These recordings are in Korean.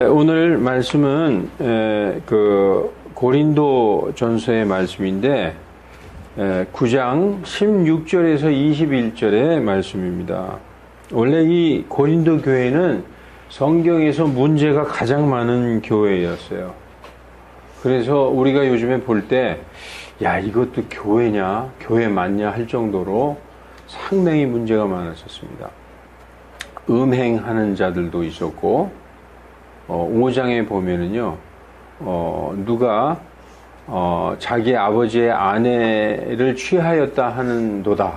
오늘 말씀은 그 고린도 전서의 말씀인데 9장 16절에서 21절의 말씀입니다. 원래 이 고린도 교회는 성경에서 문제가 가장 많은 교회였어요. 그래서 우리가 요즘에 볼 때 야, 이것도 교회냐, 교회 맞냐 할 정도로 상당히 문제가 많았었습니다. 음행하는 자들도 있었고 5장에 보면은요, 누가, 자기 아버지의 아내를 취하였다 하는도다.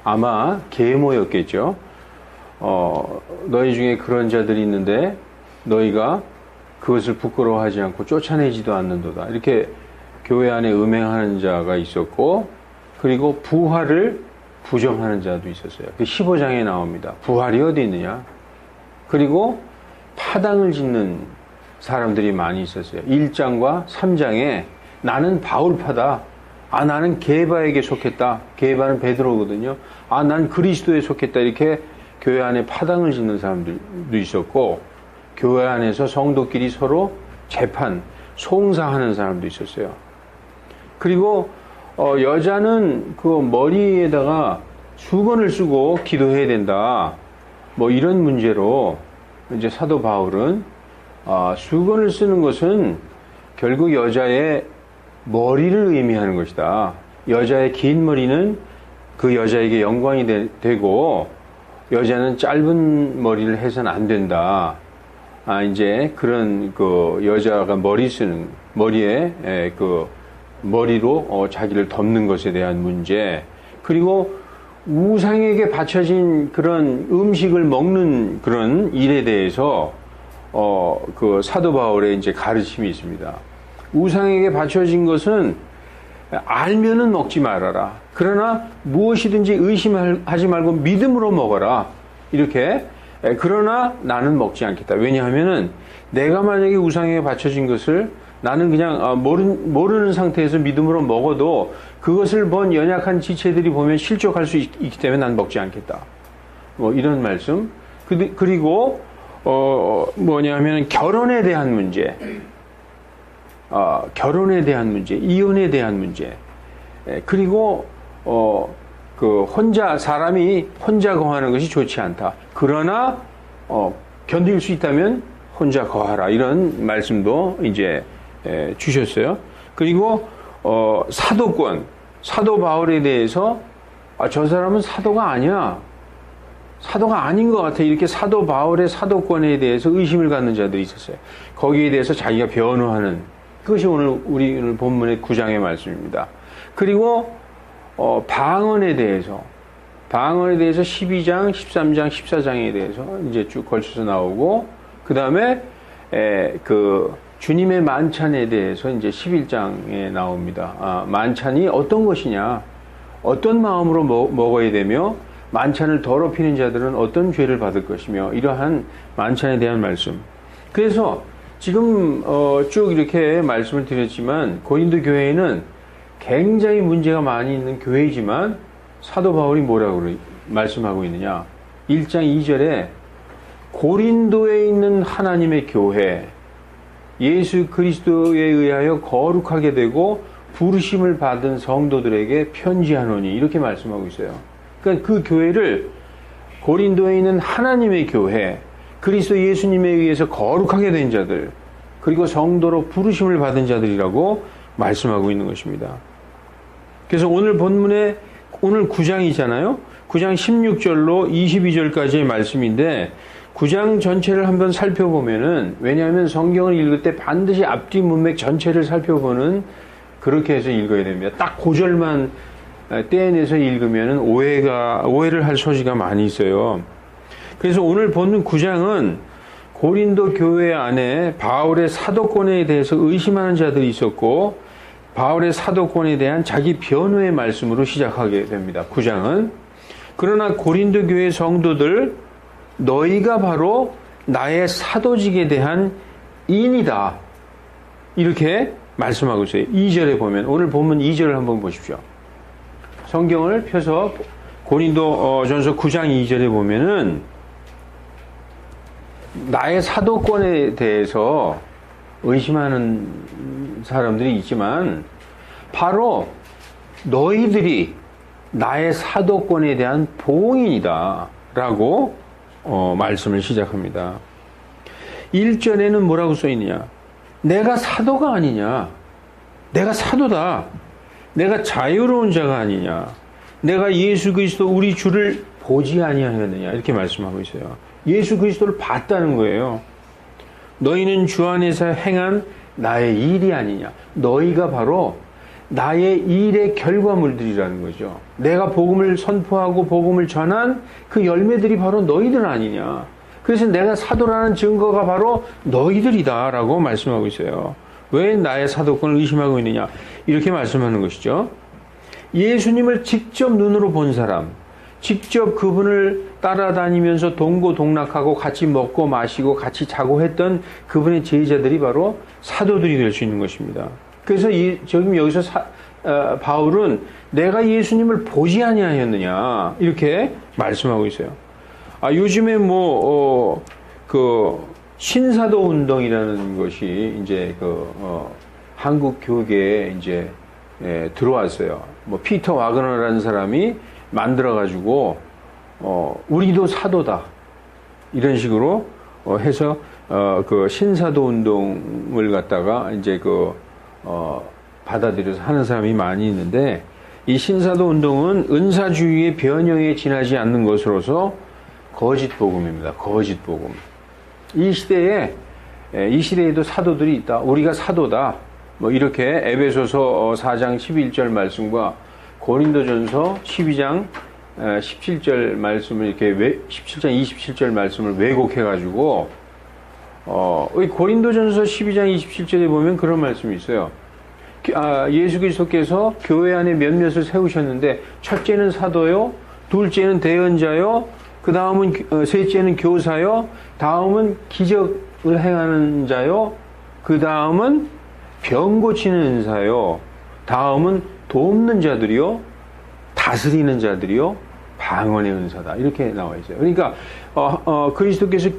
아마 계모였겠죠. 너희 중에 그런 자들이 있는데, 너희가 그것을 부끄러워하지 않고 쫓아내지도 않는도다. 이렇게 교회 안에 음행하는 자가 있었고, 그리고 부활을 부정하는 자도 있었어요. 그 15장에 나옵니다. 부활이 어디 있느냐? 그리고 파당을 짓는 사람들이 많이 있었어요. 1장과 3장에 나는 바울파다. 나는 게바에게 속했다. 게바는 베드로거든요. 난 그리스도에 속했다. 이렇게 교회 안에 파당을 짓는 사람들도 있었고, 교회 안에서 성도끼리 서로 재판, 송사하는 사람도 있었어요. 그리고 여자는 그 머리에다가 수건을 쓰고 기도해야 된다. 뭐 이런 문제로 이제 사도 바울은 수건을 쓰는 것은 결국 여자의 머리를 의미하는 것이다. 여자의 긴 머리는 그 여자에게 영광이 되고 여자는 짧은 머리를 해서는 안 된다. 이제 그런 그 여자가 머리에 그 머리로 자기를 덮는 것에 대한 문제, 그리고 우상에게 바쳐진 그런 음식을 먹는 그런 일에 대해서 그 사도 바울의 이제 가르침이 있습니다. 우상에게 바쳐진 것은 알면은 먹지 말아라. 그러나 무엇이든지 의심하지 말고 믿음으로 먹어라. 이렇게. 그러나 나는 먹지 않겠다. 왜냐하면은 내가 만약에 우상에게 바쳐진 것을 나는 그냥 모르는 상태에서 믿음으로 먹어도 그것을 본 연약한 지체들이 보면 실족할 수 있기 때문에 난 먹지 않겠다. 뭐 이런 말씀. 그리고 뭐냐면 결혼에 대한 문제, 이혼에 대한 문제. 그리고 그 사람이 혼자 거하는 것이 좋지 않다. 그러나 견딜 수 있다면 혼자 거하라. 이런 말씀도 이제 주셨어요. 그리고 사도 바울에 대해서 저 사람은 사도가 아니야. 사도가 아닌 것 같아. 이렇게 사도 바울의 사도권에 대해서 의심을 갖는 자들이 있었어요. 거기에 대해서 자기가 변호하는, 그것이 우리 오늘 본문의 9장의 말씀입니다. 그리고 방언에 대해서 12장, 13장, 14장에 대해서 이제 쭉 걸쳐서 나오고, 그 다음에 그 주님의 만찬에 대해서 이제 11장에 나옵니다. 만찬이 어떤 것이냐, 어떤 마음으로 먹어야 되며, 만찬을 더럽히는 자들은 어떤 죄를 받을 것이며, 이러한 만찬에 대한 말씀. 그래서 지금 쭉 이렇게 말씀을 드렸지만 고린도 교회에는 굉장히 문제가 많이 있는 교회이지만 사도 바울이 뭐라고 말씀하고 있느냐. 1장 2절에 고린도에 있는 하나님의 교회, 예수 그리스도에 의하여 거룩하게 되고 부르심을 받은 성도들에게 편지하노니, 이렇게 말씀하고 있어요. 그러니까 그 교회를 고린도에 있는 하나님의 교회, 그리스도 예수님에 의해서 거룩하게 된 자들, 그리고 성도로 부르심을 받은 자들이라고 말씀하고 있는 것입니다. 그래서 오늘 본문에 오늘 9장이잖아요. 9장 16절로 22절까지의 말씀인데 9장 전체를 한번 살펴보면은, 왜냐하면 성경을 읽을 때 반드시 앞뒤 문맥 전체를 살펴보는, 그렇게 해서 읽어야 됩니다. 딱 그 절만 떼내서 읽으면은 오해를 할 소지가 많이 있어요. 그래서 오늘 본문 9장은 고린도 교회 안에 바울의 사도권에 대해서 의심하는 자들이 있었고, 바울의 사도권에 대한 자기 변호의 말씀으로 시작하게 됩니다. 9장은. 그러나 고린도 교회 성도들, 너희가 바로 나의 사도직에 대한 인이다. 이렇게 말씀하고 있어요. 2절에 보면, 오늘 본문 2절을 한번 보십시오. 성경을 펴서 고린도 전서 9장 2절에 보면은 나의 사도권에 대해서 의심하는 사람들이 있지만 바로 너희들이 나의 사도권에 대한 보응인이다 라고 말씀을 시작합니다. 1절에는 뭐라고 써있느냐? 내가 사도가 아니냐? 내가 사도다. 내가 자유로운 자가 아니냐? 내가 예수 그리스도 우리 주를 보지 아니하였느냐? 이렇게 말씀하고 있어요. 예수 그리스도를 봤다는 거예요. 너희는 주 안에서 행한 나의 일이 아니냐? 너희가 바로 나의 일의 결과물들이라는 거죠. 내가 복음을 선포하고 복음을 전한 그 열매들이 바로 너희들 아니냐? 그래서 내가 사도라는 증거가 바로 너희들이다라고 말씀하고 있어요. 왜 나의 사도권을 의심하고 있느냐? 이렇게 말씀하는 것이죠. 예수님을 직접 눈으로 본 사람, 직접 그분을 따라다니면서 동고동락하고 같이 먹고 마시고 같이 자고 했던 그분의 제자들이 바로 사도들이 될 수 있는 것입니다. 그래서 지금 여기서 바울은 내가 예수님을 보지 아니하였느냐 이렇게 말씀하고 있어요. 요즘에 신사도 운동이라는 것이 이제 한국 교계에 이제 들어왔어요. 피터 와그너라는 사람이 만들어가지고 우리도 사도다 이런 식으로 해서 신사도 운동을 갖다가 이제 받아들여서 하는 사람이 많이 있는데 이 신사도 운동은 은사주의의 변형에 지나지 않는 것으로서 거짓 복음입니다. 거짓 복음. 이 시대에도 사도들이 있다. 우리가 사도다. 이렇게 에베소서 4장 11절 말씀과 고린도전서 12장 17절 말씀을 이렇게 17장 27절 말씀을 왜곡해가지고 고린도전서 12장 27절에 보면 그런 말씀이 있어요. 예수 그리스도께서 교회 안에 몇몇을 세우셨는데 첫째는 사도요, 둘째는 대언자요, 그 다음은 셋째는 교사요, 다음은 기적을 행하는 자요, 그 다음은 병 고치는 은사요, 다음은 돕는 자들이요, 다스리는 자들이요, 방언의 은사다. 이렇게 나와 있어요. 그러니까 그리스도께서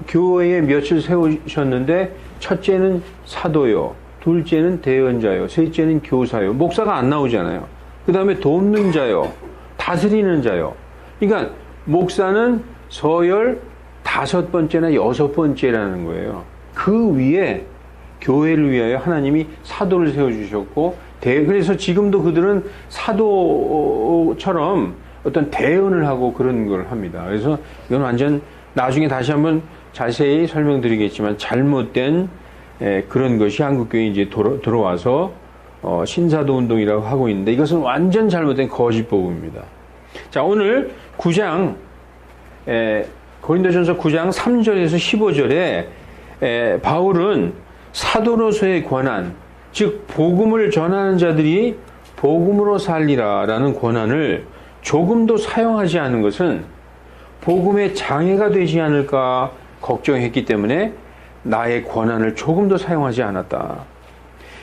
교회에 몇을 세우셨는데 첫째는 사도요, 둘째는 대언자요, 셋째는 교사요. 목사가 안 나오잖아요. 그 다음에 돕는 자요, 다스리는 자요. 그러니까 목사는 서열 5번째나 6번째라는 거예요. 그 위에 교회를 위하여 하나님이 사도를 세워주셨고, 그래서 지금도 그들은 사도처럼 어떤 대언을 하고 그런 걸 합니다. 그래서 이건 완전 나중에 다시 한번 자세히 설명드리겠지만 잘못된 그런 것이 한국교회에 이제 들어와서 신사도 운동이라고 하고 있는데 이것은 완전 잘못된 거짓 복음입니다. 자, 오늘 9장 고린도전서 9장 3절에서 15절에 바울은 사도로서의 권한, 즉 복음을 전하는 자들이 복음으로 살리라라는 권한을 조금도 사용하지 않은 것은 복음의 장애가 되지 않을까 걱정했기 때문에 나의 권한을 조금도 사용하지 않았다.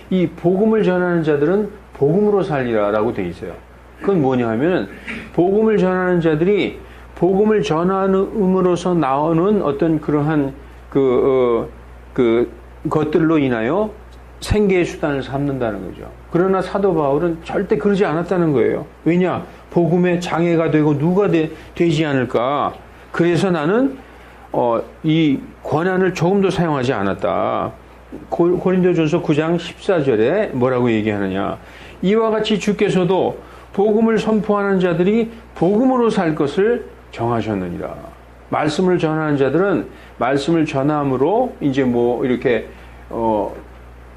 이 복음을 전하는 자들은 복음으로 살리라라고 되어 있어요. 그건 뭐냐 하면은 복음을 전하는 자들이 복음을 전함으로써 나오는 어떤 그러한 것들로 인하여 생계의 수단을 삼는다는 거죠. 그러나 사도 바울은 절대 그러지 않았다는 거예요. 왜냐? 복음에 장애가 되고 누가 되지 않을까? 그래서 나는 이 권한을 조금도 사용하지 않았다. 고린도전서 9장 14절에 뭐라고 얘기하느냐? 이와 같이 주께서도 복음을 선포하는 자들이 복음으로 살 것을 정하셨느니라. 말씀을 전하는 자들은 말씀을 전함으로 이제 이렇게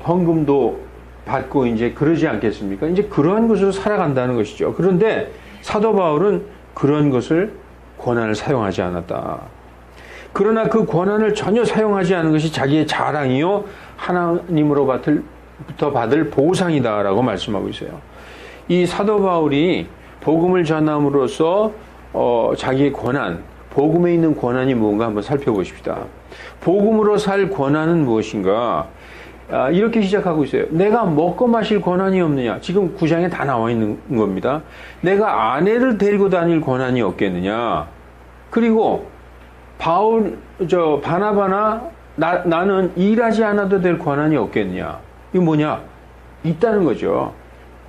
헌금도 받고 이제 그러지 않겠습니까? 이제 그러한 것으로 살아간다는 것이죠. 그런데 사도 바울은 그런 것을 권한을 사용하지 않았다. 그러나 그 권한을 전혀 사용하지 않은 것이 자기의 자랑이요 하나님으로부터 받을 보상이다라고 말씀하고 있어요. 이 사도 바울이 복음을 전함으로써 자기의 권한, 복음에 있는 권한이 무엇인가 한번 살펴보십시다. 복음으로 살 권한은 무엇인가? 이렇게 시작하고 있어요. 내가 먹고 마실 권한이 없느냐? 지금 9장에 다 나와 있는 겁니다. 내가 아내를 데리고 다닐 권한이 없겠느냐? 그리고 바나바나 나는 일하지 않아도 될 권한이 없겠냐? 이거 뭐냐? 있다는 거죠.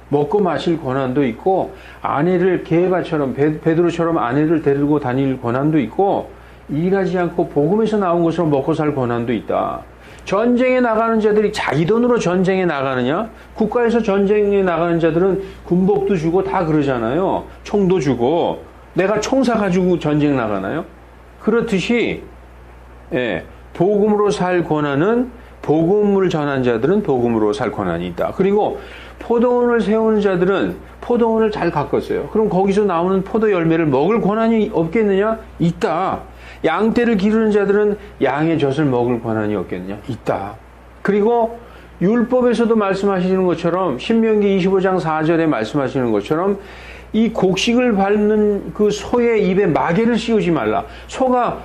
먹고 마실 권한도 있고, 아내를 게바처럼, 베드로처럼 아내를 데리고 다닐 권한도 있고, 일하지 않고 복음에서 나온 것으로 먹고 살 권한도 있다. 전쟁에 나가는 자들이 자기 돈으로 전쟁에 나가느냐? 국가에서 전쟁에 나가는 자들은 군복도 주고 다 그러잖아요. 총도 주고. 내가 총 사가지고 전쟁 나가나요? 그렇듯이, 예, 복음으로 살 권한은, 복음을 전한 자들은 복음으로 살 권한이 있다. 그리고 포도원을 세우는 자들은 포도원을 잘 가꿨어요. 그럼 거기서 나오는 포도 열매를 먹을 권한이 없겠느냐? 있다. 양떼를 기르는 자들은 양의 젖을 먹을 권한이 없겠느냐? 있다. 그리고 율법에서도 말씀하시는 것처럼, 신명기 25장 4절에 말씀하시는 것처럼, 이 곡식을 밟는 그 소의 입에 마개를 씌우지 말라. 소가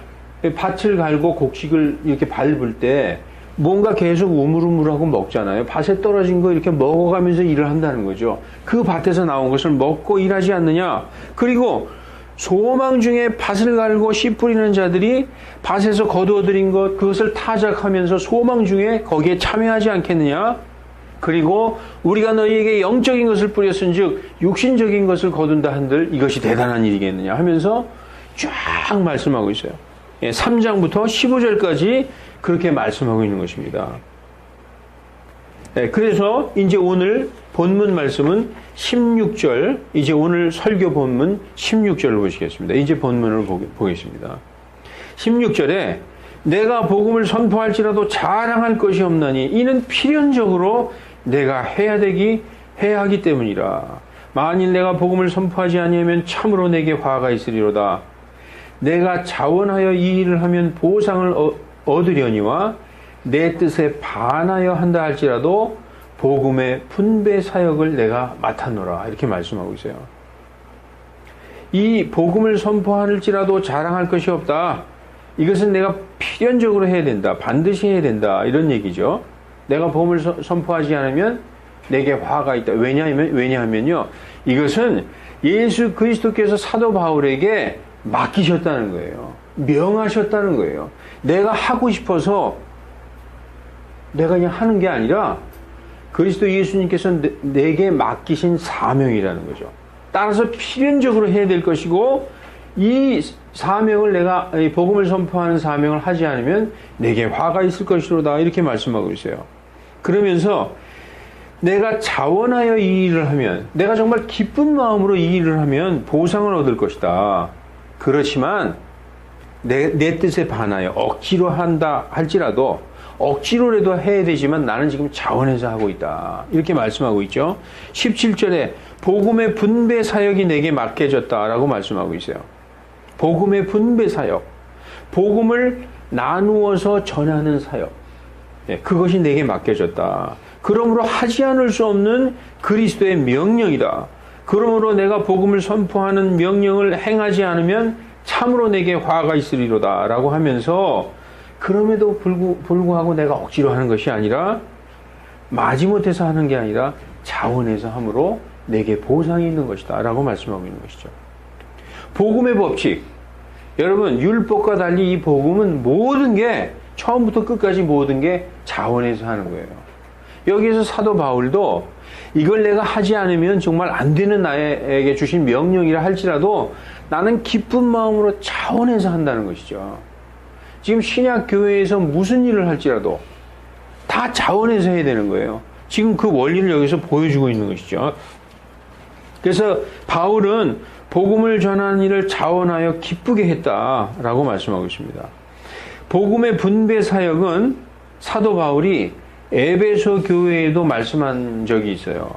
밭을 갈고 곡식을 이렇게 밟을 때 뭔가 계속 우물우물하고 먹잖아요. 밭에 떨어진 거 이렇게 먹어가면서 일을 한다는 거죠. 그 밭에서 나온 것을 먹고 일하지 않느냐. 그리고 소망 중에 밭을 갈고 씨 뿌리는 자들이 밭에서 거두어들인 것, 그것을 타작하면서 소망 중에 거기에 참여하지 않겠느냐. 그리고 우리가 너희에게 영적인 것을 뿌렸은즉 육신적인 것을 거둔다 한들 이것이 대단한 일이겠느냐 하면서 쫙 말씀하고 있어요. 3장부터 15절까지 그렇게 말씀하고 있는 것입니다. 그래서 이제 오늘 본문 말씀은 16절, 이제 오늘 설교 본문 16절을 보시겠습니다. 이제 본문을 보겠습니다. 16절에 내가 복음을 선포할지라도 자랑할 것이 없나니 이는 필연적으로 내가 해야 하기 때문이라. 만일 내가 복음을 선포하지 아니하면 참으로 내게 화가 있으리로다. 내가 자원하여 이 일을 하면 보상을 얻으려니와 내 뜻에 반하여 한다 할지라도 복음의 분배 사역을 내가 맡았노라. 이렇게 말씀하고 있어요. 이 복음을 선포할지라도 자랑할 것이 없다. 이것은 내가 필연적으로 해야 된다. 반드시 해야 된다. 이런 얘기죠. 내가 복음을 선포하지 않으면 내게 화가 있다. 왜냐하면요. 이것은 예수 그리스도께서 사도 바울에게 맡기셨다는 거예요. 명하셨다는 거예요. 내가 하고 싶어서 내가 그냥 하는 게 아니라 그리스도 예수님께서 내게 맡기신 사명이라는 거죠. 따라서 필연적으로 해야 될 것이고, 이 사명을 내가, 복음을 선포하는 사명을 하지 않으면 내게 화가 있을 것이로다. 이렇게 말씀하고 있어요. 그러면서 내가 자원하여 이 일을 하면, 내가 정말 기쁜 마음으로 이 일을 하면 보상을 얻을 것이다. 그렇지만 내 뜻에 반하여 억지로 한다 할지라도, 억지로라도 해야 되지만 나는 지금 자원해서 하고 있다. 이렇게 말씀하고 있죠. 17절에 복음의 분배 사역이 내게 맡겨졌다라고 말씀하고 있어요. 복음의 분배 사역. 복음을 나누어서 전하는 사역. 그것이 내게 맡겨졌다. 그러므로 하지 않을 수 없는 그리스도의 명령이다. 그러므로 내가 복음을 선포하는 명령을 행하지 않으면 참으로 내게 화가 있으리로다. 라고 하면서, 그럼에도 불구하고 내가 억지로 하는 것이 아니라, 마지못해서 하는 게 아니라 자원해서 함으로 내게 보상이 있는 것이다. 라고 말씀하고 있는 것이죠. 복음의 법칙. 여러분, 율법과 달리 이 복음은 모든 게, 처음부터 끝까지 모든 게 자원해서 하는 거예요. 여기에서 사도 바울도 이걸 내가 하지 않으면 정말 안 되는 나에게 주신 명령이라 할지라도 나는 기쁜 마음으로 자원해서 한다는 것이죠. 지금 신약교회에서 무슨 일을 할지라도 다 자원해서 해야 되는 거예요. 지금 그 원리를 여기서 보여주고 있는 것이죠. 그래서 바울은 복음을 전하는 일을 자원하여 기쁘게 했다라고 말씀하고 있습니다. 복음의 분배 사역은 사도 바울이 에베소 교회에도 말씀한 적이 있어요.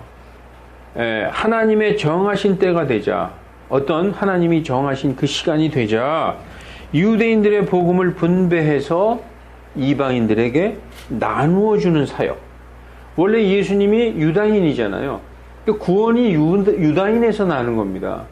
하나님의 정하신 때가 되자, 어떤 하나님이 정하신 그 시간이 되자 유대인들의 복음을 분배해서 이방인들에게 나누어 주는 사역. 원래 예수님이 유다인이잖아요. 구원이 유다인에서 나는 겁니다.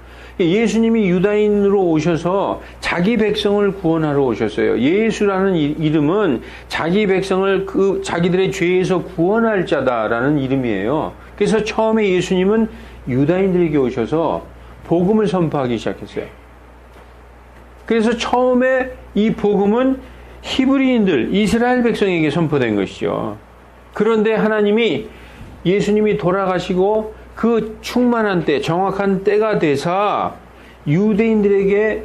예수님이 유다인으로 오셔서 자기 백성을 구원하러 오셨어요. 예수라는 이름은 자기 백성을 자기들의 죄에서 구원할 자다라는 이름이에요. 그래서 처음에 예수님은 유다인들에게 오셔서 복음을 선포하기 시작했어요. 그래서 처음에 이 복음은 히브리인들, 이스라엘 백성에게 선포된 것이죠. 그런데 하나님이 예수님이 돌아가시고 그 충만한 때, 정확한 때가 돼서 유대인들에게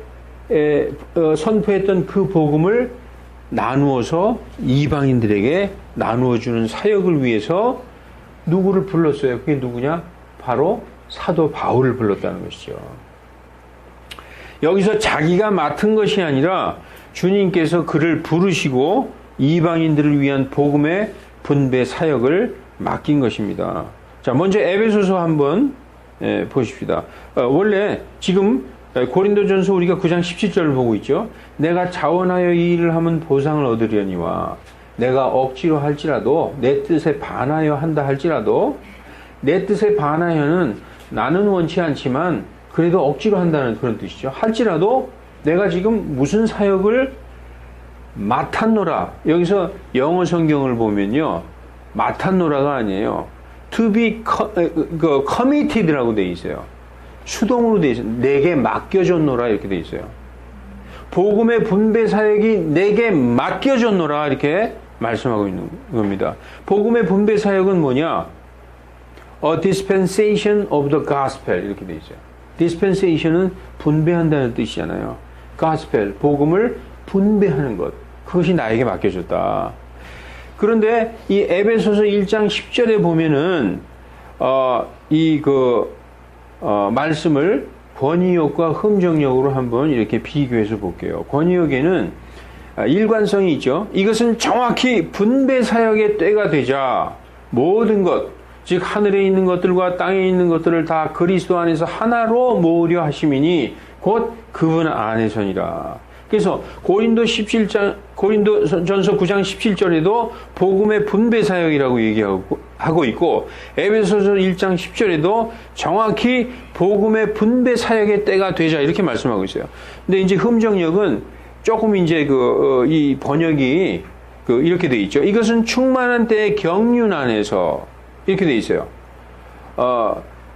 선포했던 그 복음을 나누어서 이방인들에게 나누어주는 사역을 위해서 누구를 불렀어요? 그게 누구냐? 바로 사도 바울을 불렀다는 것이죠. 여기서 자기가 맡은 것이 아니라 주님께서 그를 부르시고 이방인들을 위한 복음의 분배 사역을 맡긴 것입니다. 자, 먼저 에베소서 한번 보십시다. 원래 지금 고린도전서 우리가 9장 17절을 보고 있죠. 내가 자원하여 이 일을 하면 보상을 얻으려니와 내가 억지로 할지라도 내 뜻에 반하여 한다 할지라도 내 뜻에 반하여는 나는 원치 않지만 그래도 억지로 한다는 그런 뜻이죠. 할지라도 내가 지금 무슨 사역을 맡았노라. 여기서 영어 성경을 보면요. 맡았노라가 아니에요. to be committed라고 되어 있어요. 수동으로 되어 있어요. 내게 맡겨줬노라 이렇게 되어 있어요. 복음의 분배 사역이 내게 맡겨줬노라 이렇게 말씀하고 있는 겁니다. 복음의 분배 사역은 뭐냐? A dispensation of the gospel 이렇게 되어 있어요. dispensation은 분배한다는 뜻이잖아요. gospel, 복음을 분배하는 것. 그것이 나에게 맡겨졌다. 그런데 이 에베소서 1장 10절에 보면은 말씀을 권위역과 흠정역으로 한번 이렇게 비교해서 볼게요. 권위역에는 일관성이 있죠. 이것은 정확히 분배 사역의 때가 되자 모든 것, 즉 하늘에 있는 것들과 땅에 있는 것들을 다 그리스도 안에서 하나로 모으려 하심이니 곧 그분 안에서니라. 그래서 고린도전서 9장 17절에도 복음의 분배 사역이라고 얘기하고 있고 에베소서 1장 10절에도 정확히 복음의 분배 사역의 때가 되자 이렇게 말씀하고 있어요. 근데 이제 흠정역은 조금 이제 이 번역이 이렇게 돼 있죠. 이것은 충만한 때의 경륜 안에서 이렇게 돼 있어요.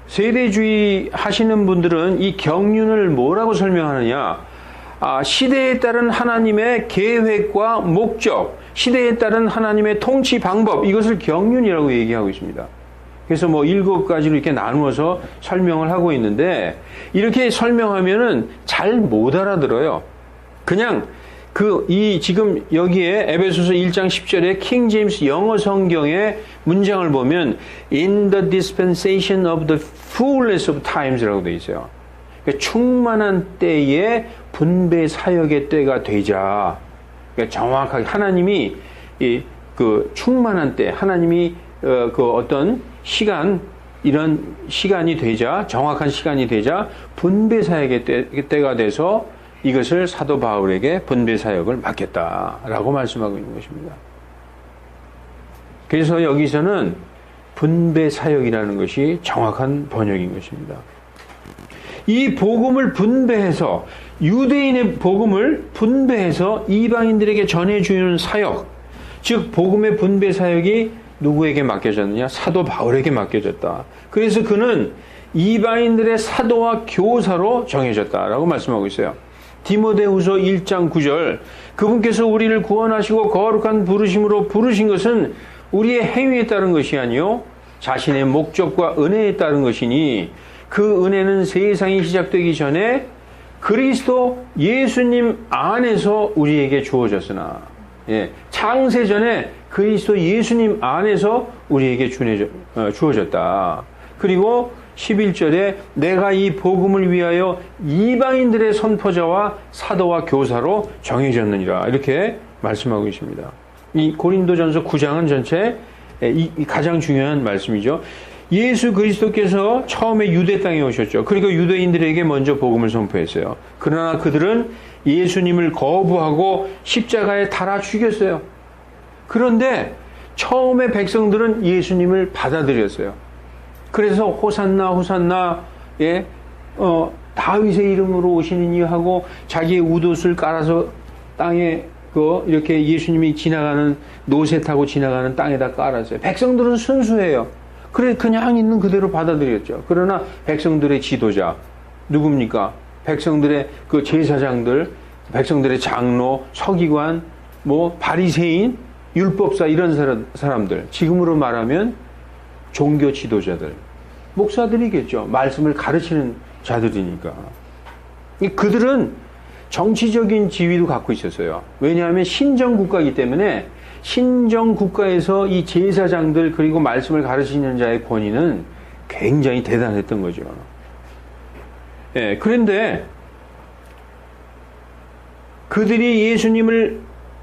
세대주의 하시는 분들은 이 경륜을 뭐라고 설명하느냐? 시대에 따른 하나님의 계획과 목적, 시대에 따른 하나님의 통치 방법, 이것을 경륜이라고 얘기하고 있습니다. 그래서 7가지로 이렇게 나누어서 설명을 하고 있는데, 이렇게 설명하면은 잘 못 알아들어요. 그냥 지금 여기에 에베소서 1장 10절에 킹 제임스 영어 성경의 문장을 보면, in the dispensation of the fullness of times라고 되어 있어요. 충만한 때에 분배 사역의 때가 되자. 그러니까 정확하게 하나님이 충만한 때, 하나님이 어떤 시간, 이런 시간이 되자, 정확한 시간이 되자 분배 사역의 때가 돼서 이것을 사도 바울에게 분배 사역을 맡겼다라고 말씀하고 있는 것입니다. 그래서 여기서는 분배 사역이라는 것이 정확한 번역인 것입니다. 이 복음을 분배해서 유대인의 복음을 분배해서 이방인들에게 전해주는 사역, 즉 복음의 분배 사역이 누구에게 맡겨졌느냐? 사도 바울에게 맡겨졌다. 그래서 그는 이방인들의 사도와 교사로 정해졌다라고 말씀하고 있어요. 디모데후서 1장 9절, 그분께서 우리를 구원하시고 거룩한 부르심으로 부르신 것은 우리의 행위에 따른 것이 아니요 자신의 목적과 은혜에 따른 것이니 그 은혜는 세상이 시작되기 전에 그리스도 예수님 안에서 우리에게 주어졌으나, 창세 전에 그리스도 예수님 안에서 우리에게 주어졌다. 그리고 11절에 내가 이 복음을 위하여 이방인들의 선포자와 사도와 교사로 정해졌느니라 이렇게 말씀하고 있습니다. 이 고린도전서 9장은 전체 가장 중요한 말씀이죠. 예수 그리스도께서 처음에 유대 땅에 오셨죠. 그리고 유대인들에게 먼저 복음을 선포했어요. 그러나 그들은 예수님을 거부하고 십자가에 달아 죽였어요. 그런데 처음에 백성들은 예수님을 받아들였어요. 그래서 호산나 호산나, 다윗의 이름으로 오시느니 하고 자기의 웃옷을 깔아서 땅에 이렇게 예수님이 지나가는 노새 타고 지나가는 땅에다 깔았어요. 백성들은 순수해요. 그래 그냥 있는 그대로 받아들였죠. 그러나 백성들의 지도자 누굽니까? 백성들의 그 제사장들 백성들의 장로, 서기관, 뭐 바리새인, 율법사 이런 사람들, 지금으로 말하면 종교 지도자들, 목사들이겠죠. 말씀을 가르치는 자들이니까. 그들은 정치적인 지위도 갖고 있었어요. 왜냐하면 신정국가이기 때문에 신정국가에서 이 제사장들 그리고 말씀을 가르치는 자의 권위는 굉장히 대단했던 거죠. 예, 그런데 그들이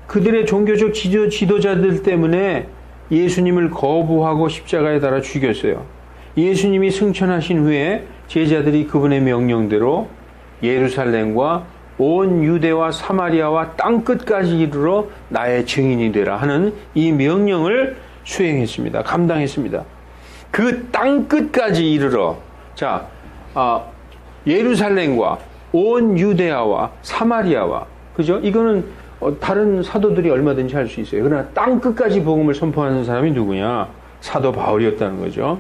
그들의 종교적 지도자들 때문에 예수님을 거부하고 십자가에 달아 죽였어요. 예수님이 승천하신 후에 제자들이 그분의 명령대로 예루살렘과 온 유대와 사마리아와 땅끝까지 이르러 나의 증인이 되라 하는 이 명령을 수행했습니다. 감당했습니다. 그 땅끝까지 이르러, 자, 예루살렘과 온 유대아와 사마리아와, 그죠? 이거는 다른 사도들이 얼마든지 할 수 있어요. 그러나 땅끝까지 복음을 선포하는 사람이 누구냐? 사도 바울이었다는 거죠.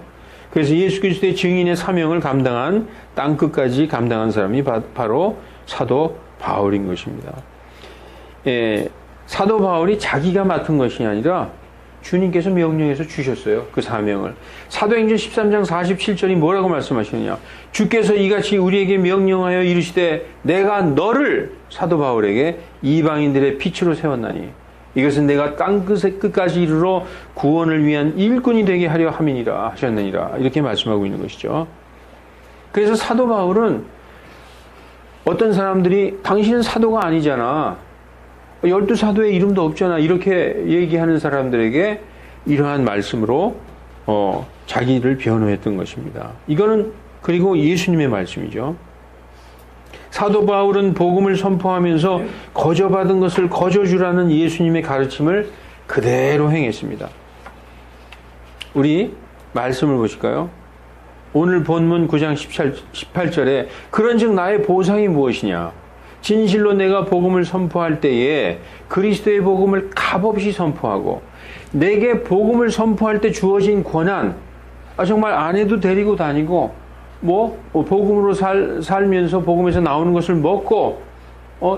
그래서 예수 그리스도의 증인의 사명을 감당한, 땅끝까지 감당한 사람이 바로 사도 바울인 것입니다. 예, 사도 바울이 자기가 맡은 것이 아니라 주님께서 명령해서 주셨어요. 그 사명을. 사도행전 13장 47절이 뭐라고 말씀하시느냐? 주께서 이같이 우리에게 명령하여 이르시되 내가 너를, 사도 바울에게, 이방인들의 빛으로 세웠나니 이것은 내가 땅끝까지 이르러 구원을 위한 일꾼이 되게 하려 함이니라 하셨느니라. 이렇게 말씀하고 있는 것이죠. 그래서 사도 바울은 어떤 사람들이 당신은 사도가 아니잖아, 12사도의 이름도 없잖아, 이렇게 얘기하는 사람들에게 이러한 말씀으로 자기를 변호했던 것입니다. 이거는 그리고 예수님의 말씀이죠. 사도 바울은 복음을 선포하면서 거저받은 것을 거저주라는 예수님의 가르침을 그대로 행했습니다. 우리 말씀을 보실까요? 오늘 본문 9장 18절에 그런즉 나의 보상이 무엇이냐? 진실로 내가 복음을 선포할 때에 그리스도의 복음을 값없이 선포하고 내게 복음을 선포할 때 주어진 권한, 정말 아내도 데리고 다니고 뭐 복음으로 살면서 복음에서 나오는 것을 먹고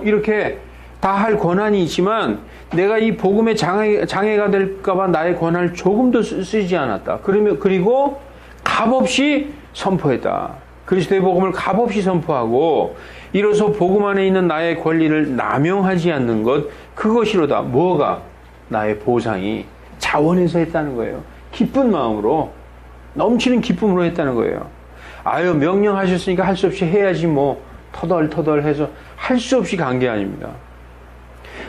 이렇게 다 할 권한이 있지만 내가 이 복음의 장애가 될까봐 나의 권한을 조금도 쓰지 않았다. 그리고 값없이 선포했다. 그리스도의 복음을 값없이 선포하고 이로써 복음 안에 있는 나의 권리를 남용하지 않는 것, 그것이로다. 뭐가? 나의 보상이 자원해서 했다는 거예요. 기쁜 마음으로, 넘치는 기쁨으로 했다는 거예요. 명령하셨으니까 할 수 없이 해야지 뭐 터덜터덜해서 할 수 없이 간 게 아닙니다.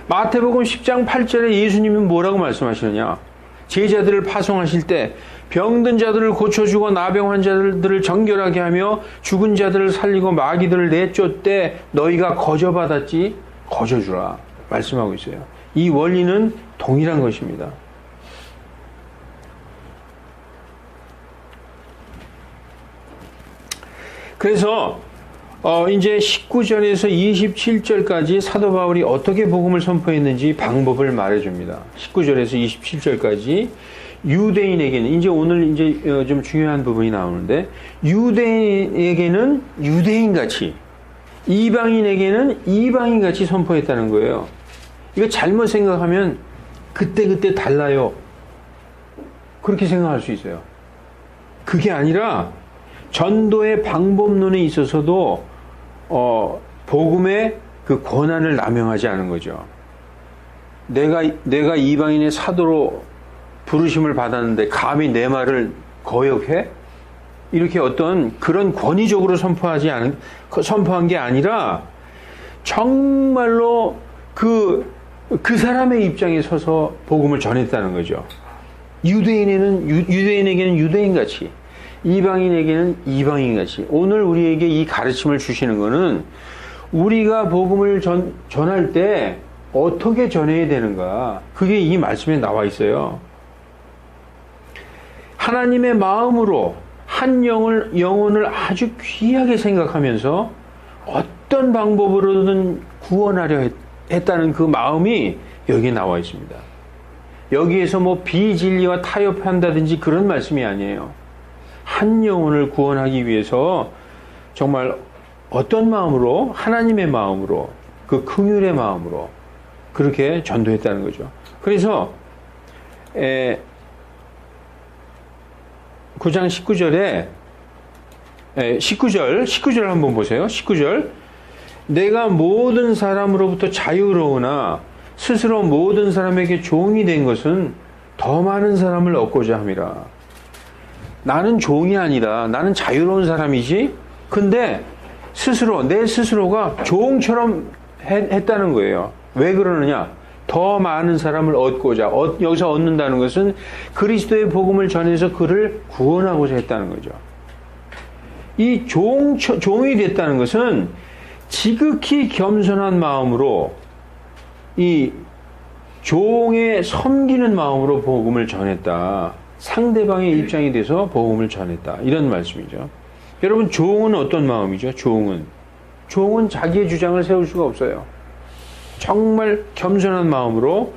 마태복음 10장 8절에 예수님은 뭐라고 말씀하시느냐? 제자들을 파송하실 때 병든 자들을 고쳐주고 나병 환자들을 정결하게 하며 죽은 자들을 살리고 마귀들을 내쫓되 너희가 거저받았지 거저주라 말씀하고 있어요. 이 원리는 동일한 것입니다. 그래서 이제 19절에서 27절까지 사도 바울이 어떻게 복음을 선포했는지 방법을 말해줍니다. 19절에서 27절까지 유대인에게는, 이제 오늘 이제 좀 중요한 부분이 나오는데, 유대인에게는 유대인같이, 이방인에게는 이방인같이 선포했다는 거예요. 이거 잘못 생각하면 그때 달라요. 그렇게 생각할 수 있어요. 그게 아니라 전도의 방법론에 있어서도 복음의 그 권한을 남용하지 않은 거죠. 내가 이방인의 사도로 부르심을 받았는데 감히 내 말을 거역해? 이렇게 어떤 그런 권위적으로 선포한 게 아니라 정말로 그 사람의 입장에 서서 복음을 전했다는 거죠. 유대인에게는 유대인같이, 이방인에게는 이방인같이. 오늘 우리에게 이 가르침을 주시는 것은 우리가 복음을 전할 때 어떻게 전해야 되는가, 그게 이 말씀에 나와 있어요. 하나님의 마음으로 한 영혼을 아주 귀하게 생각하면서 어떤 방법으로든 구원하려 했다는 그 마음이 여기에 나와 있습니다. 여기에서 뭐 비진리와 타협한다든지 그런 말씀이 아니에요. 한 영혼을 구원하기 위해서 정말 어떤 마음으로? 하나님의 마음으로 그 긍휼의 마음으로 그렇게 전도했다는 거죠. 그래서 9장 19절 한번 보세요. 19절. 내가 모든 사람으로부터 자유로우나 스스로 모든 사람에게 종이 된 것은 더 많은 사람을 얻고자 함이라. 나는 종이 아니다. 나는 자유로운 사람이지. 근데 내 스스로가 종처럼 했다는 거예요. 왜 그러느냐? 더 많은 사람을 얻고자. 여기서 얻는다는 것은 그리스도의 복음을 전해서 그를 구원하고자 했다는 거죠. 이 종이 됐다는 것은 지극히 겸손한 마음으로 이 종의 섬기는 마음으로 복음을 전했다. 상대방의 입장이 돼서 복음을 전했다. 이런 말씀이죠. 여러분, 종은 어떤 마음이죠? 종은 자기의 주장을 세울 수가 없어요. 정말 겸손한 마음으로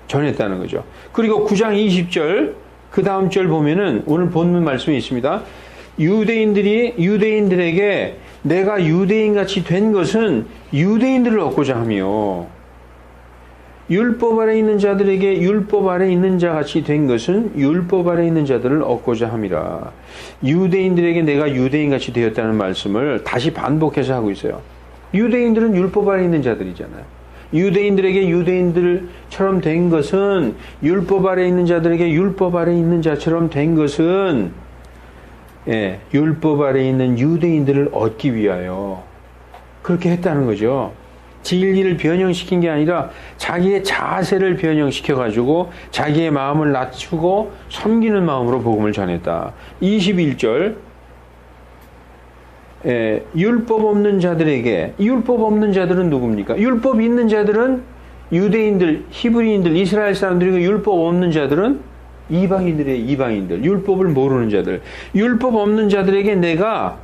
전했다는 거죠. 그리고 9장 20절 그 다음 절 보면은 오늘 본문 말씀이 있습니다. 유대인들에게 내가 유대인같이 된 것은 유대인들을 얻고자 하며 율법 아래 있는 자들에게 율법 아래 있는 자같이 된 것은 율법 아래 있는 자들을 얻고자 함이라. 유대인들에게 내가 유대인같이 되었다는 말씀을 다시 반복해서 하고 있어요. 유대인들은 율법 아래 있는 자들이잖아요. 유대인들에게 유대인들처럼 된 것은 율법 아래 있는 자들에게 율법 아래 있는 자처럼 된 것은 율법 아래 있는 유대인들을 얻기 위하여 그렇게 했다는 거죠. 진리를 변형시킨 게 아니라 자기의 자세를 변형시켜가지고 자기의 마음을 낮추고 섬기는 마음으로 복음을 전했다. 21절 율법 없는 자들에게, 율법 없는 자들은 누굽니까? 율법 있는 자들은 유대인들, 히브리인들, 이스라엘 사람들이고 율법 없는 자들은 이방인들, 율법을 모르는 자들. 율법 없는 자들에게 내가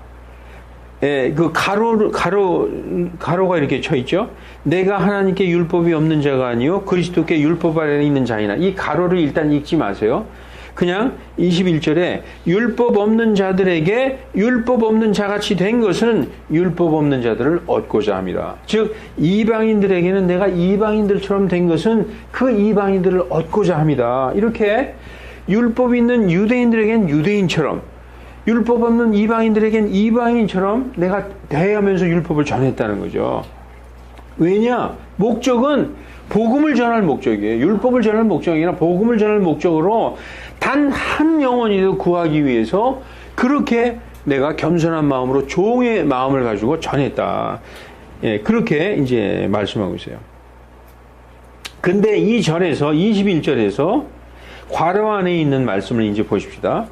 그 가로가 이렇게 쳐 있죠. 내가 하나님께 율법이 없는 자가 아니요 그리스도께 율법 아래 있는 자이나. 이 가로를 일단 읽지 마세요. 그냥 21절에 율법 없는 자들에게 율법 없는 자같이 된 것은 율법 없는 자들을 얻고자 합니다. 즉 이방인들에게는 내가 이방인들처럼 된 것은 그 이방인들을 얻고자 합니다. 이렇게 율법 있는 유대인들에겐 유대인처럼, 율법 없는 이방인들에겐 이방인처럼 내가 대하면서 율법을 전했다는 거죠. 왜냐? 목적은 복음을 전할 목적이에요. 율법을 전할 목적이 아니라 복음을 전할 목적으로 단 한 영혼이라도 구하기 위해서 그렇게 내가 겸손한 마음으로 종의 마음을 가지고 전했다. 그렇게 이제 말씀하고 있어요. 근데 이 절에서 21절에서 괄호 안에 있는 말씀을 이제 보십시다.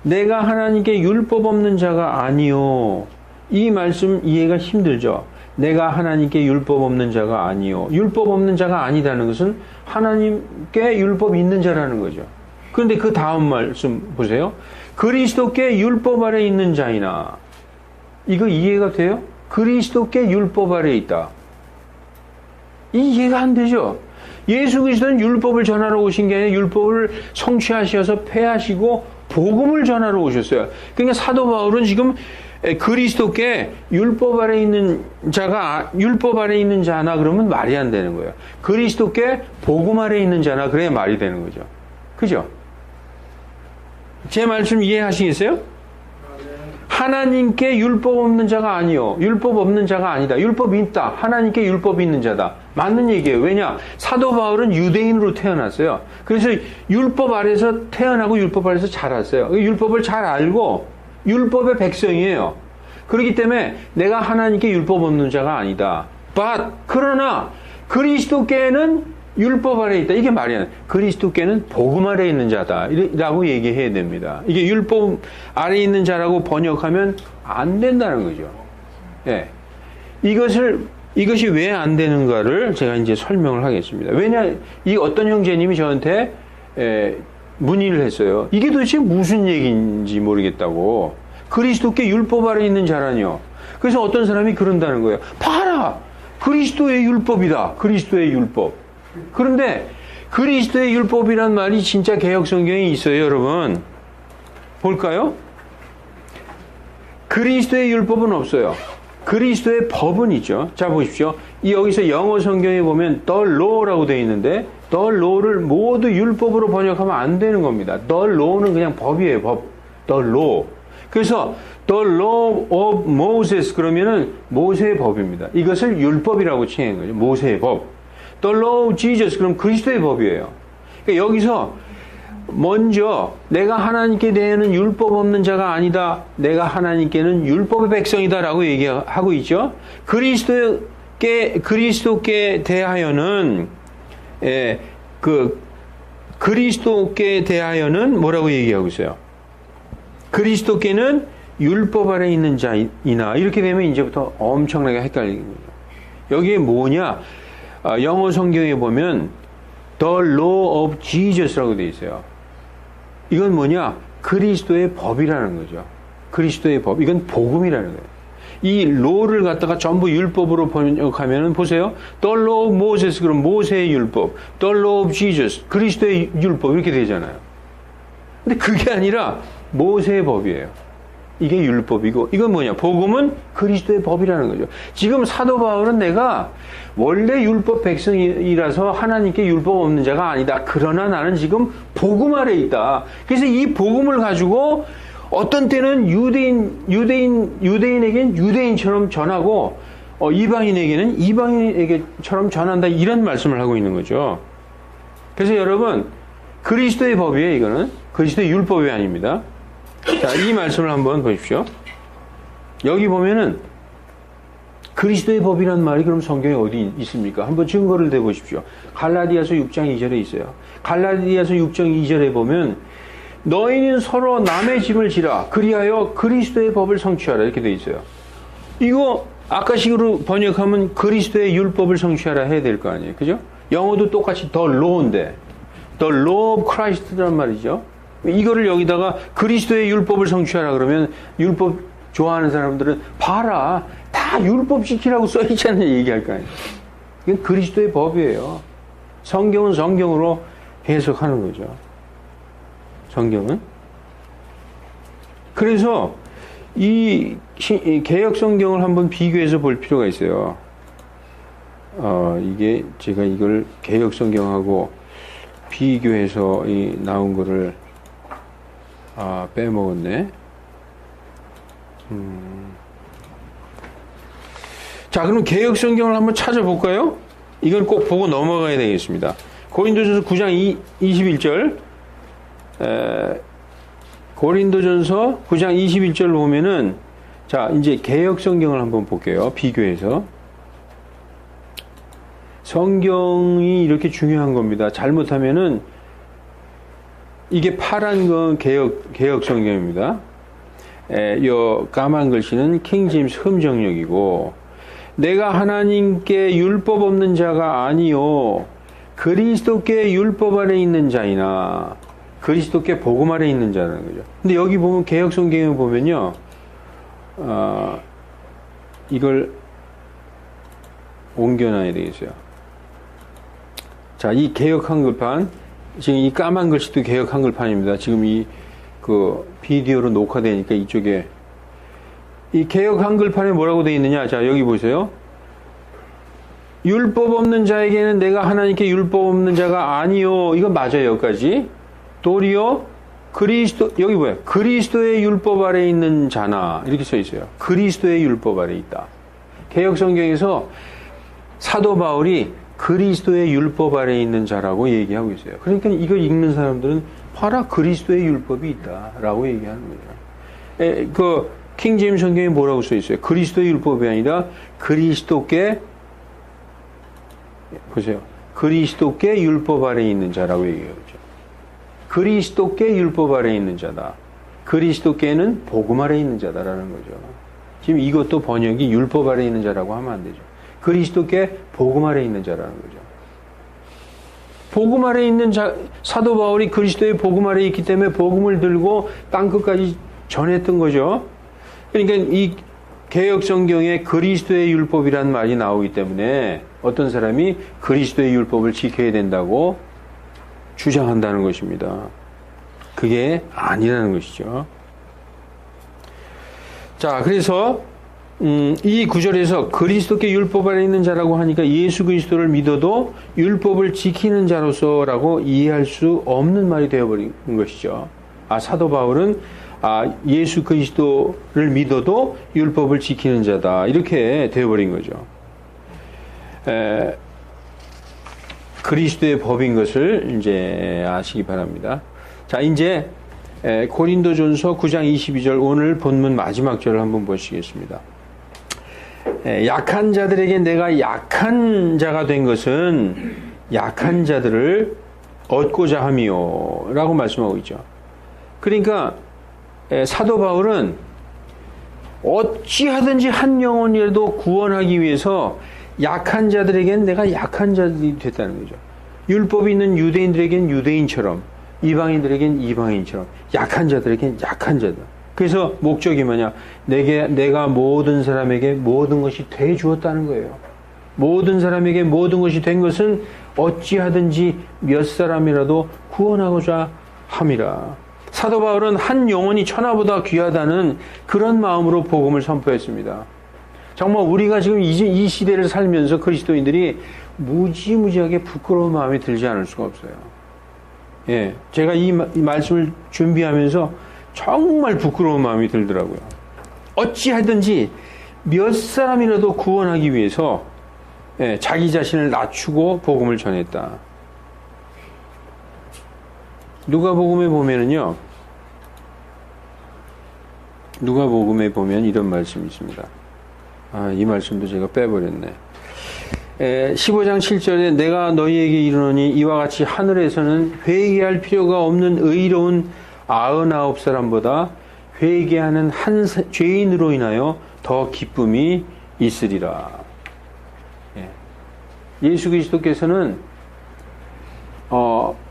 내가 하나님께 율법 없는 자가 아니요. 이 말씀 이해가 힘들죠. 내가 하나님께 율법 없는 자가 아니요. 율법 없는 자가 아니다는 것은 하나님께 율법 있는 자라는 거죠. 그런데 그 다음 말씀 보세요. 그리스도께 율법 아래 있는 자이나. 이거 이해가 돼요? 그리스도께 율법 아래 있다. 이해가 안 되죠? 예수 그리스도는 율법을 전하러 오신 게 아니라 율법을 성취하셔서 폐하시고 복음을 전하러 오셨어요. 그러니까 사도 바울은 지금 그리스도께 율법 아래 있는 자가 율법 아래 있는 자나 그러면 말이 안 되는 거예요. 그리스도께 복음 아래 있는 자나 그래야 말이 되는 거죠. 그죠? 제 말씀 이해하시겠어요? 하나님께 율법 없는 자가 아니요. 율법 없는 자가 아니다. 율법이 있다. 하나님께 율법이 있는 자다. 맞는 얘기예요. 왜냐? 사도 바울은 유대인으로 태어났어요. 그래서 율법 아래서 태어나고 율법 아래서 자랐어요. 율법을 잘 알고 율법의 백성이에요. 그렇기 때문에 내가 하나님께 율법 없는 자가 아니다. 그러나 그리스도께는 율법 아래 있다. 이게 말이 안 돼. 그리스도께는 복음 아래 있는 자다. 라고 얘기해야 됩니다. 이게 율법 아래 있는 자라고 번역하면 안 된다는 거죠. 예. 이것이 왜 안 되는가를 제가 이제 설명을 하겠습니다. 왜냐, 이 어떤 형제님이 저한테 문의를 했어요. 이게 도대체 무슨 얘기인지 모르겠다고. 그리스도께 율법 아래 있는 자라뇨. 그래서 어떤 사람이 그런다는 거예요. 봐라! 그리스도의 율법이다. 그리스도의 율법. 그런데 그리스도의 율법이란 말이 진짜 개역성경에 있어요, 여러분. 볼까요? 그리스도의 율법은 없어요. 그리스도의 법은 있죠. 자, 보십시오. 여기서 영어 성경에 보면 the law라고 되어 있는데 the law를 모두 율법으로 번역하면 안 되는 겁니다. the law는 그냥 법이에요. 법. the law. 그래서 the law of Moses 그러면은 모세의 법입니다. 이것을 율법이라고 칭하는 거죠. 모세의 법. the law of Jesus 그럼 그리스도의 법이에요. 그러니까 여기서 먼저 내가 하나님께 대하여는 율법 없는 자가 아니다. 내가 하나님께는 율법의 백성이다라고 얘기하고 있죠. 그리스도께 대하여는 그리스도께 대하여는 뭐라고 얘기하고 있어요? 그리스도께는 율법 아래 있는 자이나 이렇게 되면 이제부터 엄청나게 헷갈리는 거죠. 여기에 뭐냐? 영어 성경에 보면 The Law of Jesus라고 되어 있어요. 이건 뭐냐? 그리스도의 법이라는 거죠. 그리스도의 법. 이건 복음이라는 거예요. 이 law를 갖다가 전부 율법으로 번역하면 보세요. The Law of Moses 그럼 모세의 율법. The Law of Jesus 그리스도의 율법 이렇게 되잖아요. 근데 그게 아니라 모세의 법이에요. 이게 율법이고 이건 뭐냐? 복음은 그리스도의 법이라는 거죠. 지금 사도 바울은 내가 원래 율법 백성이라서 하나님께 율법 없는 자가 아니다. 그러나 나는 지금 복음 아래 있다. 그래서 이 복음을 가지고 어떤 때는 유대인에게는 유대인처럼 전하고 이방인에게는 이방인에게처럼 전한다. 이런 말씀을 하고 있는 거죠. 그래서 여러분 그리스도의 법이에요. 이거는 그리스도의 율법이 아닙니다. 자, 이 말씀을 한번 보십시오. 여기 보면은 그리스도의 법이라는 말이 그럼 성경에 어디 있습니까? 한번 증거를 대보십시오. 갈라디아서 6장 2절에 있어요. 갈라디아서 6장 2절에 보면 너희는 서로 남의 짐을 지라 그리하여 그리스도의 법을 성취하라 이렇게 돼 있어요. 이거 아까식으로 번역하면 그리스도의 율법을 성취하라 해야 될 거 아니에요. 그죠? 영어도 똑같이 the law인데 the law of Christ란 말이죠. 이거를 여기다가 그리스도의 율법을 성취하라 그러면 율법 좋아하는 사람들은 봐라 다 율법 지키라고 써있잖아요 얘기할 거 아니에요. 이건 그리스도의 법이에요. 성경은 성경으로 해석하는 거죠. 성경은. 그래서 이 개역 성경을 한번 비교해서 볼 필요가 있어요. 이게 제가 이걸 개역 성경하고 비교해서 나온 거를 빼먹었네. 자, 그럼 개역 성경을 한번 찾아볼까요? 이건 꼭 보고 넘어가야 되겠습니다. 고린도전서 9장 21절. 고린도전서 9장 21절을 보면은 자, 이제 개역 성경을 한번 볼게요. 비교해서. 성경이 이렇게 중요한 겁니다. 잘못하면은 이게 파란 건 개역 성경입니다. 요 까만 글씨는 킹제임스 흠정역이고 내가 하나님께 율법 없는 자가 아니요 그리스도께 율법 아래 있는 자이나 그리스도께 복음 아래 있는 자라는 거죠. 근데 여기 보면 개역 성경에 보면요, 이걸 옮겨놔야 되겠어요. 자, 이 개역 한글판 지금 이 까만 글씨도 개역 한글판입니다. 지금 그 비디오로 녹화되니까 이쪽에 이 개역 한글판에 뭐라고 되어 있느냐? 자, 여기 보세요. 율법 없는 자에게는 내가 하나님께 율법 없는 자가 아니요. 이거 맞아요, 여기까지. 도리어 그리스도, 여기 뭐야? 그리스도의 율법 아래 있는 자나 이렇게 써 있어요. 그리스도의 율법 아래 있다. 개역 성경에서 사도 바울이 그리스도의 율법 아래 있는 자라고 얘기하고 있어요. 그러니까 이걸 읽는 사람들은 봐라 그리스도의 율법이 있다라고 얘기하는 거죠. 그 킹제임스 성경에 뭐라고 써 있어요? 그리스도의 율법이 아니라 그리스도께 보세요. 그리스도께 율법 아래 있는 자라고 얘기하죠. 그리스도께 율법 아래 있는 자다. 그리스도께는 복음 아래 있는 자다라는 거죠. 지금 이것도 번역이 율법 아래 있는 자라고 하면 안 되죠. 그리스도께 복음 아래 있는 자라는 거죠. 복음 아래 있는 자, 사도 바울이 그리스도의 복음 아래 있기 때문에 복음을 들고 땅끝까지 전했던 거죠. 그러니까 이 개역 성경에 그리스도의 율법이라는 말이 나오기 때문에 어떤 사람이 그리스도의 율법을 지켜야 된다고 주장한다는 것입니다. 그게 아니라는 것이죠. 자, 그래서 이 구절에서 그리스도께 율법 아래 있는 자라고 하니까 예수 그리스도를 믿어도 율법을 지키는 자로서라고 이해할 수 없는 말이 되어버린 것이죠. 사도 바울은 예수 그리스도를 믿어도 율법을 지키는 자다, 이렇게 되어버린 거죠. 그리스도의 법인 것을 이제 아시기 바랍니다. 자, 이제 고린도전서 9장 22절, 오늘 본문 마지막 절을 한번 보시겠습니다. 약한 자들에게 내가 약한 자가 된 것은 약한 자들을 얻고자 함이요 라고 말씀하고 있죠. 그러니까 사도 바울은 어찌하든지 한 영혼이라도 구원하기 위해서 약한 자들에겐 내가 약한 자들이 됐다는 거죠. 율법이 있는 유대인들에겐 유대인처럼, 이방인들에겐 이방인처럼, 약한 자들에겐 약한 자들. 그래서 목적이 뭐냐? 내가 모든 사람에게 모든 것이 돼 주었다는 거예요. 모든 사람에게 모든 것이 된 것은 어찌하든지 몇 사람이라도 구원하고자 함이라. 사도 바울은 한 영혼이 천하보다 귀하다는 그런 마음으로 복음을 선포했습니다. 정말 우리가 지금 이 시대를 살면서 그리스도인들이 무지무지하게 부끄러운 마음이 들지 않을 수가 없어요. 예, 제가 이 말씀을 준비하면서 정말 부끄러운 마음이 들더라고요. 어찌하든지 몇 사람이라도 구원하기 위해서 자기 자신을 낮추고 복음을 전했다. 누가복음에 보면은요, 누가복음에 보면 이런 말씀이 있습니다. 이 말씀도 제가 빼버렸네. 15장 7절에 내가 너희에게 이르노니 이와 같이 하늘에서는 회개할 필요가 없는 의로운 99사람보다 회개하는 한 죄인으로 인하여 더 기쁨이 있으리라. 예수 그리스도께서는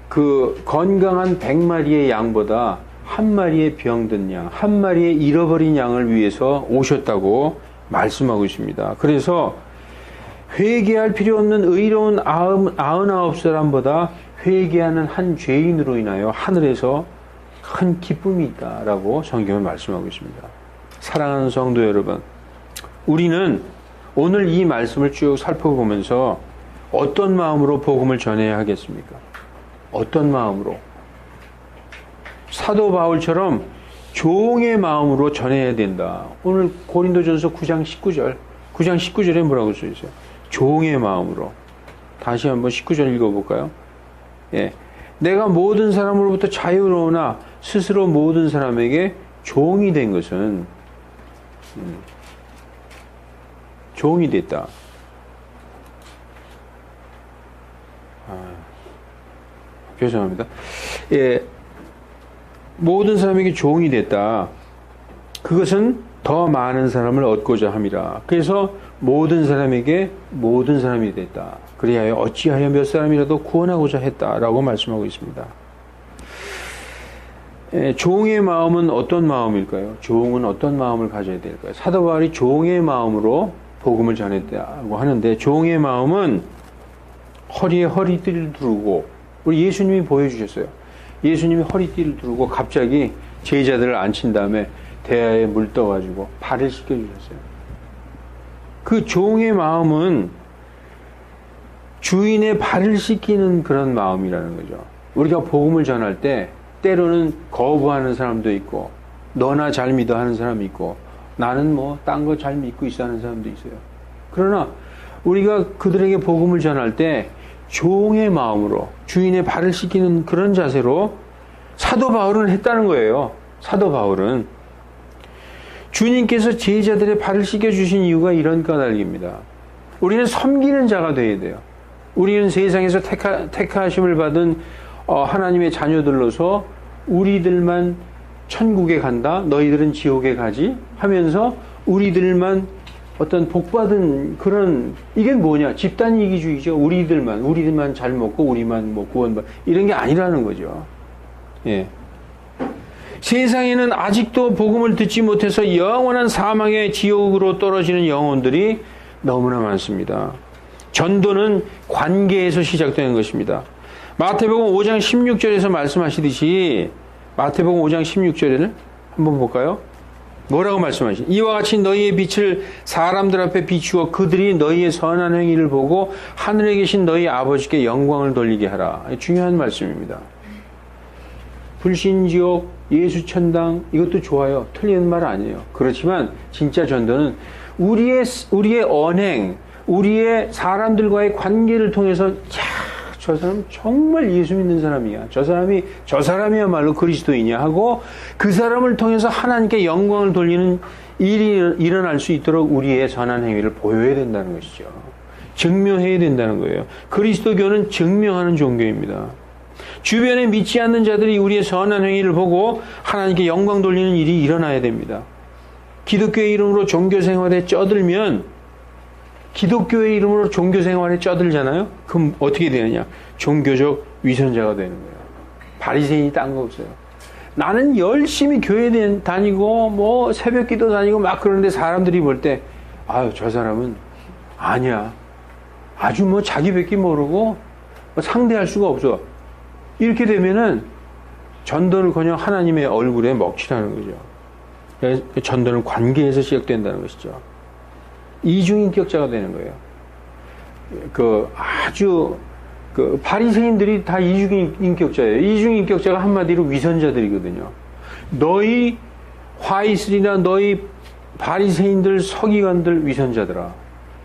그 건강한 100마리의 양보다 한 마리의 병든 양, 한 마리의 잃어버린 양을 위해서 오셨다고 말씀하고 있습니다. 그래서 회개할 필요 없는 의로운 99사람보다 회개하는 한 죄인으로 인하여 하늘에서 큰 기쁨이 있다라고 성경은 말씀하고 있습니다. 사랑하는 성도 여러분, 우리는 오늘 이 말씀을 쭉 살펴보면서 어떤 마음으로 복음을 전해야 하겠습니까? 어떤 마음으로? 사도 바울처럼 종의 마음으로 전해야 된다. 오늘 고린도전서 9장 19절에 뭐라고 써 있어요? 종의 마음으로. 다시 한번 19절 읽어볼까요? 예. 내가 모든 사람으로부터 자유로우나 스스로 모든 사람에게 종이 된 것은 종이 됐다. 죄송합니다. 예, 모든 사람에게 종이 됐다. 그것은 더 많은 사람을 얻고자 함이라. 그래서 모든 사람에게 모든 사람이 됐다. 그리하여 어찌하여 몇 사람이라도 구원하고자 했다라고 말씀하고 있습니다. 종의 마음은 어떤 마음일까요? 종은 어떤 마음을 가져야 될까요? 사도 바울이 종의 마음으로 복음을 전했다고 하는데, 종의 마음은 허리에 허리띠를 두르고, 우리 예수님이 보여주셨어요. 예수님이 허리띠를 두르고 갑자기 제자들을 앉힌 다음에 대야에 물 떠가지고 발을 씻겨주셨어요. 그 종의 마음은 주인의 발을 씻기는 그런 마음이라는 거죠. 우리가 복음을 전할 때 때로는 거부하는 사람도 있고, 너나 잘 믿어 하는 사람이 있고, 나는 뭐 딴 거 잘 믿고 있어 하는 사람도 있어요. 그러나 우리가 그들에게 복음을 전할 때 종의 마음으로 주인의 발을 씻기는 그런 자세로 사도 바울은 했다는 거예요. 사도 바울은 주님께서 제자들의 발을 씻겨주신 이유가 이런 까닭입니다. 우리는 섬기는 자가 되어야 돼요. 우리는 세상에서 택하심을 받은 하나님의 자녀들로서 우리들만 천국에 간다, 너희들은 지옥에 가지 하면서 우리들만 어떤 복받은 그런, 이게 뭐냐? 집단이기주의죠. 우리들만 잘 먹고 우리만 뭐 구원받, 이런 게 아니라는 거죠. 예. 세상에는 아직도 복음을 듣지 못해서 영원한 사망의 지옥으로 떨어지는 영혼들이 너무나 많습니다. 전도는 관계에서 시작되는 것입니다. 마태복음 5장 16절에서 말씀하시듯이, 마태복음 5장 16절에는 한번 볼까요? 뭐라고 말씀하시죠? 이와 같이 너희의 빛을 사람들 앞에 비추어 그들이 너희의 선한 행위를 보고 하늘에 계신 너희 아버지께 영광을 돌리게 하라. 중요한 말씀입니다. 불신지옥, 예수천당 이것도 좋아요. 틀린 말 아니에요. 그렇지만 진짜 전도는 우리의 언행, 우리의 사람들과의 관계를 통해서 저 사람 정말 예수 믿는 사람이야. 저 사람이야말로 그리스도이냐 하고 그 사람을 통해서 하나님께 영광을 돌리는 일이 일어날 수 있도록 우리의 선한 행위를 보여야 된다는 것이죠. 증명해야 된다는 거예요. 그리스도교는 증명하는 종교입니다. 주변에 믿지 않는 자들이 우리의 선한 행위를 보고 하나님께 영광 돌리는 일이 일어나야 됩니다. 기독교의 이름으로 종교생활에 쩌들면 기독교의 이름으로 종교생활에 쩌들잖아요. 그럼 어떻게 되느냐? 종교적 위선자가 되는 거예요. 바리새인이 딴 거 없어요. 나는 열심히 교회 다니고 뭐 새벽기도 다니고 막 그러는데 사람들이 볼 때 아유 저 사람은 아니야. 아주 뭐 자기밖에 모르고 뭐 상대할 수가 없어. 이렇게 되면은 전도는커녕 하나님의 얼굴에 먹칠하는 거죠. 그래서 전도는 관계에서 시작된다는 것이죠. 이중인격자가 되는 거예요. 바리새인들이 다 이중인격자예요. 이중인격자가 한마디로 위선자들이거든요. 너희 화이슬이나 너희 바리새인들 서기관들 위선자들아.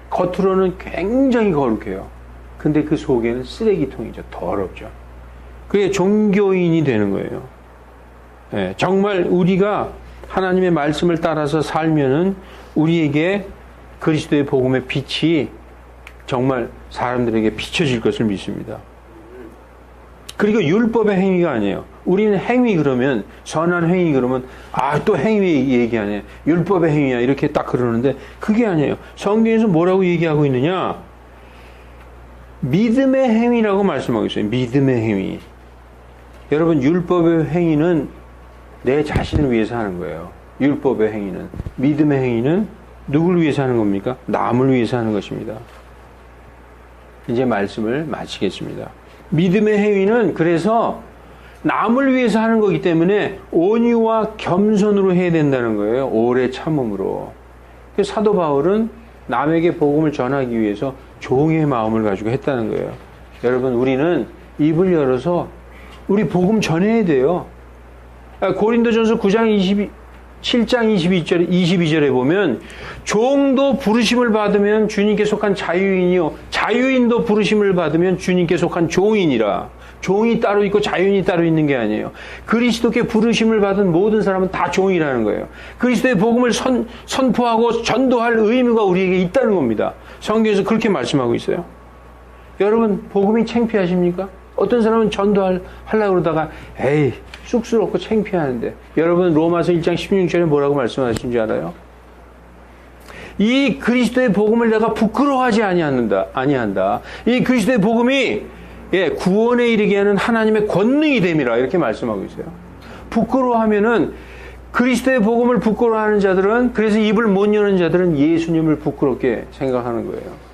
겉으로는 굉장히 거룩해요. 근데 그 속에는 쓰레기통이죠. 더럽죠. 그게 종교인이 되는 거예요. 네, 정말 우리가 하나님의 말씀을 따라서 살면은 우리에게 그리스도의 복음의 빛이 정말 사람들에게 비춰질 것을 믿습니다. 그리고 율법의 행위가 아니에요. 우리는 행위 그러면 선한 행위 그러면 또 행위 얘기하네. 율법의 행위야 이렇게 딱 그러는데 그게 아니에요. 성경에서 뭐라고 얘기하고 있느냐? 믿음의 행위라고 말씀하고 있어요. 믿음의 행위. 여러분 율법의 행위는 내 자신을 위해서 하는 거예요. 율법의 행위는. 믿음의 행위는 누굴 위해서 하는 겁니까? 남을 위해서 하는 것입니다. 이제 말씀을 마치겠습니다. 믿음의 행위는 그래서 남을 위해서 하는 거기 때문에 온유와 겸손으로 해야 된다는 거예요. 오래 참음으로. 사도 바울은 남에게 복음을 전하기 위해서 종의 마음을 가지고 했다는 거예요. 여러분 우리는 입을 열어서 우리 복음 전해야 돼요. 고린도전서 7장 22절에 보면 종도 부르심을 받으면 주님께 속한 자유인이요 자유인도 부르심을 받으면 주님께 속한 종이니라. 종이 따로 있고 자유인이 따로 있는 게 아니에요. 그리스도께 부르심을 받은 모든 사람은 다 종이라는 거예요. 그리스도의 복음을 선포하고 전도할 의무가 우리에게 있다는 겁니다. 성경에서 그렇게 말씀하고 있어요. 여러분 복음이 창피하십니까? 어떤 사람은 전도하려고 그러다가 에이 쑥스럽고 창피하는데 여러분 로마서 1장 16절에 뭐라고 말씀하신 줄 알아요? 이 그리스도의 복음을 내가 부끄러워하지 아니한다. 이 그리스도의 복음이 구원에 이르게 하는 하나님의 권능이 됨이라 이렇게 말씀하고 있어요. 부끄러워하면은 그리스도의 복음을 부끄러워하는 자들은 그래서 입을 못 여는 자들은 예수님을 부끄럽게 생각하는 거예요.